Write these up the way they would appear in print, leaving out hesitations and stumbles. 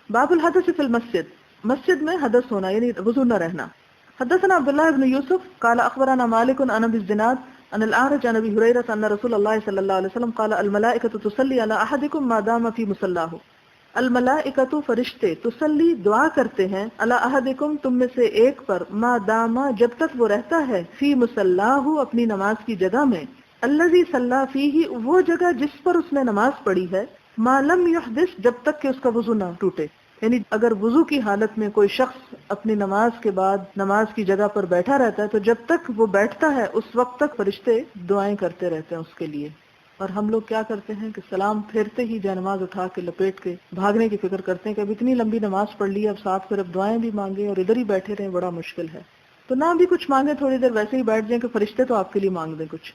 باب الحدث فی المسجد، مسجد میں حدث ہونا یعنی وضو نہ رہنا. حدثنا عبد الله بن يوسف قال اخبرنا مالك عن ابي الزناد عن الاعرج عن ابي هريره ان رسول الله صلى الله عليه وسلم قال الملائكه تصلي على احدكم ما دام في مصلاه. الملائکۃ فرشتے تصلی دعا کرتے ہیں علی احدکم تم میں سے ایک پر ما دام جب تک وہ رہتا ہے فی مصلاہ اپنی نماز کی جگہ میں الذی صلی فیہ وہ جگہ جس پر اس نے نماز پڑھی ہے ما لم یحدث جب تک کہ اس کا وضو نہ ٹوٹے. یعنی اگر وضو کی حالت میں کوئی شخص اپنی نماز کے بعد نماز کی جگہ پر بیٹھا رہتا ہے تو جب تک وہ بیٹھتا ہے اس وقت تک فرشتے دعائیں کرتے رہتے ہیں اس کے لیے. اور ہم لوگ کیا کرتے ہیں کہ سلام پھیرتے ہی جائے نماز اٹھا کے لپیٹ کے بھاگنے کی فکر کرتے ہیں کہ اب اتنی لمبی نماز پڑھ لی اب ساتھ پھر اب دعائیں بھی مانگے اور ادھر ہی بیٹھے رہیں، بڑا مشکل ہے. تو نہ بھی کچھ مانگے، تھوڑی دیر ویسے ہی بیٹھ جائیں کہ فرشتے تو آپ کے لیے مانگ دیں کچھ.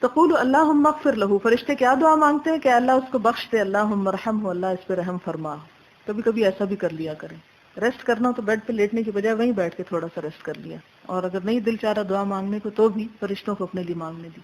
تقول اللہم اغفر لہ، فرشتے کیا دعا مانگتے ہیں کہ اللہ اس کو بخش دے، اللہم ارحمہ، اللہ اس پہ رحم فرما. کبھی کبھی ایسا بھی کر لیا کریں، ریسٹ کرنا ہو تو بیڈ پہ لیٹنے کی بجائے وہیں بیٹھ کے تھوڑا سا ریسٹ کر لیا، اور اگر نہیں دل چاہ رہا دعا مانگنے کو تو بھی فرشتوں کو اپنے لیے مانگنے دی.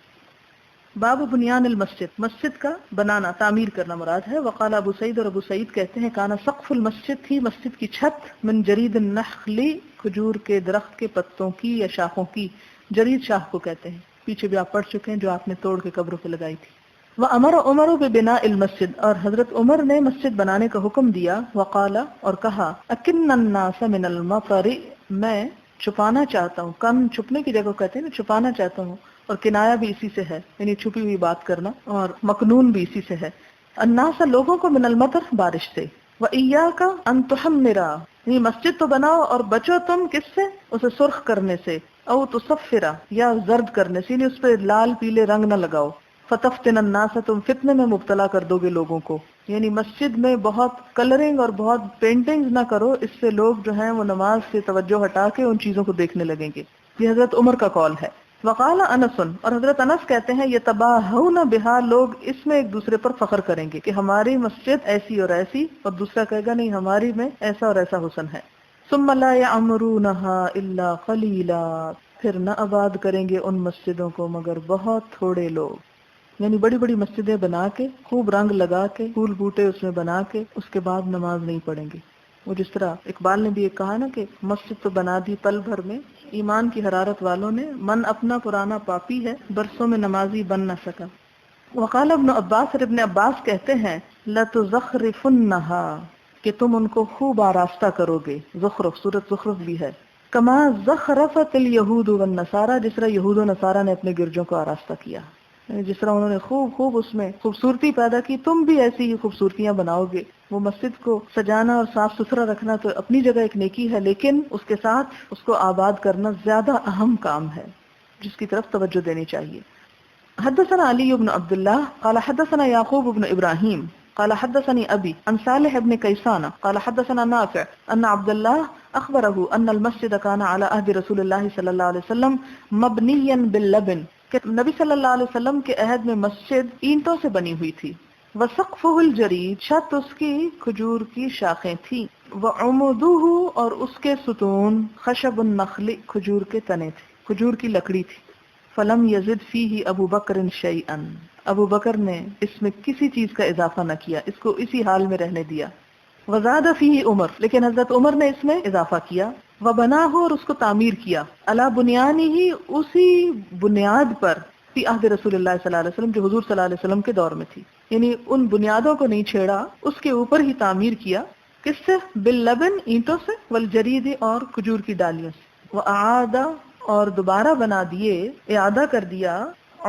باب بنیان المسجد، مسجد کا بنانا تعمیر کرنا مراد ہے. وقال ابو سعید، اور ابو سعید کہتے ہیں کانا سقف المسجد تھی مسجد کی چھت من جرید النخل کھجور کے درخت کے پتوں کی یا شاخوں کی. جرید شاخ کو کہتے ہیں، پیچھے بھی آپ پڑھ چکے ہیں جو آپ نے توڑ کے قبروں پہ لگائی تھی. وَأَمَرَ عُمَرُ بِبِنَاءِ الْمَسْجِدِ، اور حضرت عمر نے مسجد بنانے کا حکم دیا. وقال، اور کہا أَكِنَّ النَّاسَ مِنَ الْمَطَرِ، میں چھپانا چاہتا ہوں، کن چھپنے کی جگہ کہتے ہیں نا، چھپانا چاہتا ہوں، اور کنایا بھی اسی سے ہے یعنی چھپی ہوئی بات کرنا، اور مکنون بھی اسی سے ہے. الناس لوگوں کو، من المطر بارش سے. وَإِيَّاكَ أَن تُحَمِّرَ، یعنی مسجد تو بناؤ اور بچو تم کس سے، اسے سرخ کرنے سے، او تصفرا، یا زرد کرنے سے، یعنی اس پہ لال پیلے رنگ نہ لگاؤ. فتفتن الناس، تم فتنے میں مبتلا کر دو گے لوگوں کو. یعنی مسجد میں بہت کلرنگ اور بہت پینٹنگ نہ کرو، اس سے لوگ جو ہیں وہ نماز سے توجہ ہٹا کے ان چیزوں کو دیکھنے لگیں گے. یہ حضرت عمر کا قول ہے. وقال انس، اور حضرت انس کہتے ہیں یتباہون بہا، لوگ اس میں ایک دوسرے پر فخر کریں گے کہ ہماری مسجد ایسی اور ایسی، اور دوسرا کہے گا نہیں ہماری میں ایسا اور ایسا حسن ہے. ثم لا يعمرونها الا قلیلا، پھر نہ آباد کریں گے ان مسجدوں کو مگر بہت تھوڑے لوگ. یعنی بڑی بڑی مسجدیں بنا کے خوب رنگ لگا کے پھول بوٹے اس میں بنا کے اس کے بعد نماز نہیں پڑھیں گے. وہ جس طرح اقبال نے بھی ایک کہا نا کہ مسجد تو بنا دی پل بھر میں، ایمان کی حرارت والوں نے، من اپنا پرانا پاپی ہے، برسوں میں نمازی بن نہ سکا. وقال ابن عباس، اور ابن عباس کہتے ہیں لَتُزَخْرِفُنَّهَا، کہ تم ان کو خوب آراستہ کرو گے. زخرف، سورۃ زخرف بھی ہے. کما زخرفت اليہود والنصارى، جس طرح یہود و نصارہ نے اپنے گرجوں کو آراستہ کیا، جس طرح انہوں نے خوب اس میں خوبصورتی پیدا کی، تم بھی ایسی ہی خوبصورتیاں بناؤ گے. وہ مسجد کو سجانا اور صاف ستھرا رکھنا تو اپنی جگہ ایک نیکی ہے، لیکن اس کے ساتھ اس کو آباد کرنا زیادہ اہم کام ہے جس کی طرف توجہ دینی چاہیے. حدثنا علی بن عبد اللہ قال حدثنا یعقوب بن ابراہیم قال حدثني ابي عن صالح بن كيسان قال حدثنا نافع ان عبد الله اخبره ان المسجد كان على عهد رسول الله صلى الله عليه وسلم مبنيا باللبن، کہ نبی صلی اللہ علیہ وسلم کے عہد میں مسجد اینٹوں سے بنی ہوئی تھی. وسقفه الجرید، چھت اس کی کھجور کی شاخیں تھی. وعموده، اور اس کے ستون خشب النخل، کھجور کے تنے تھے، کھجور کی لکڑی تھی. فلم یزد فیہ ابو بکر شیئا، ابو بکر نے اس میں کسی چیز کا اضافہ نہ کیا، اس کو اسی حال میں رہنے دیا. وزاد فیہ عمر، لیکن حضرت عمر نے اس میں اضافہ کیا. وبناہ، اور اس کو تعمیر کیا. علی بنیانہ، اسی بنیاد پر، فی عہد رسول اللہ صلی اللہ علیہ وسلم، جو حضور صلی اللہ علیہ وسلم کے دور میں تھی. یعنی ان بنیادوں کو نہیں چھیڑا، اس کے اوپر ہی تعمیر کیا. کس سے؟ باللبن، اینٹوں سے، والجرید، اور کھجور کی ڈالیوں سے. وأعاد، اور دوبارہ بنا دیے، اعادہ کر دیا،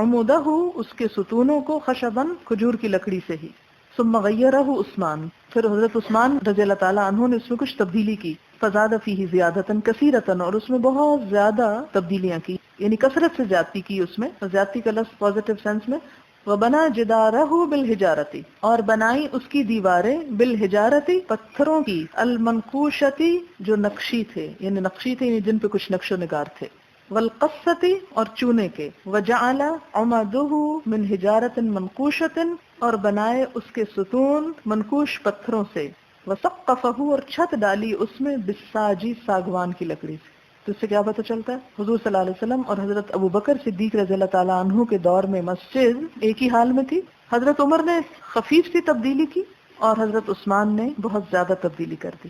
عمودہ، اس کے ستونوں کو، خشباً، کھجور کی لکڑی سے ہی. ثم غیرہ عثمان، پھر حضرت عثمان رضی اللہ تعالیٰ عنہ نے اس میں کچھ تبدیلی کی. فزاد فیہ زیادتاً کثیرتاً، اور اس میں بہت زیادہ تبدیلیاں کی، یعنی کثرت سے زیادتی کی اس میں، زیادتی کا لفظ پازیٹیو سینس میں. وبنا جدارہ بالحجارتی، اور بنائی اس کی دیواریں، بالحجارتی، پتھروں کی، المنقوشتی، جو نقشی تھے، یعنی نقشی تھے یعنی جن پہ کچھ نقش و نگار تھے. والقصتی، اور چونے کے. وجعل عمدہ من حجارت منقوشۃ، اور بنائے اس کے ستون منقوش پتھروں سے. وسقفہ، اور چھت ڈالی اس میں، بالساجی، ساگوان کی لکڑی سے. تو اس سے کیا پتہ چلتا ہے؟ حضور صلی اللہ علیہ وسلم اور حضرت ابو بکر صدیق رضی اللہ تعالیٰ عنہ کے دور میں مسجد ایک ہی حال میں تھی. حضرت عمر نے خفیف سی تبدیلی کی، اور حضرت عثمان نے بہت زیادہ تبدیلی کر دی.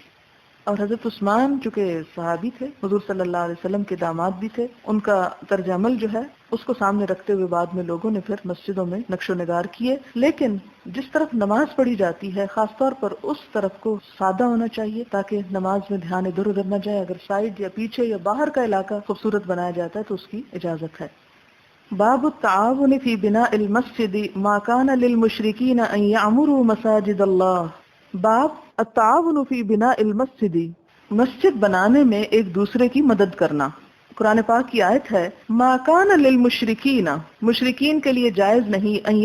اور حضرت عثمان چونکہ صحابی تھے، حضور صلی اللہ علیہ وسلم کے داماد بھی تھے، ان کا طرز عمل جو ہے اس کو سامنے رکھتے ہوئے بعد میں لوگوں نے پھر مسجدوں میں نقش و نگار کیے. لیکن جس طرف نماز پڑھی جاتی ہے خاص طور پر اس طرف کو سادہ ہونا چاہیے تاکہ نماز میں دھیان ادھر ادھر نہ جائے. اگر سائڈ یا پیچھے یا باہر کا علاقہ خوبصورت بنایا جاتا ہے تو اس کی اجازت ہے. باب التعاون فی بناء المسجد ما كان للمشرکین ان یعمروا مساجد اللہ. باب التعاون فی بناء المسجد، مسجد بنانے میں ایک دوسرے کی مدد کرنا. قرآن پاک کی آیت ہے ما کان للمشرکین، مشرکین کے لیے جائز نہیں ان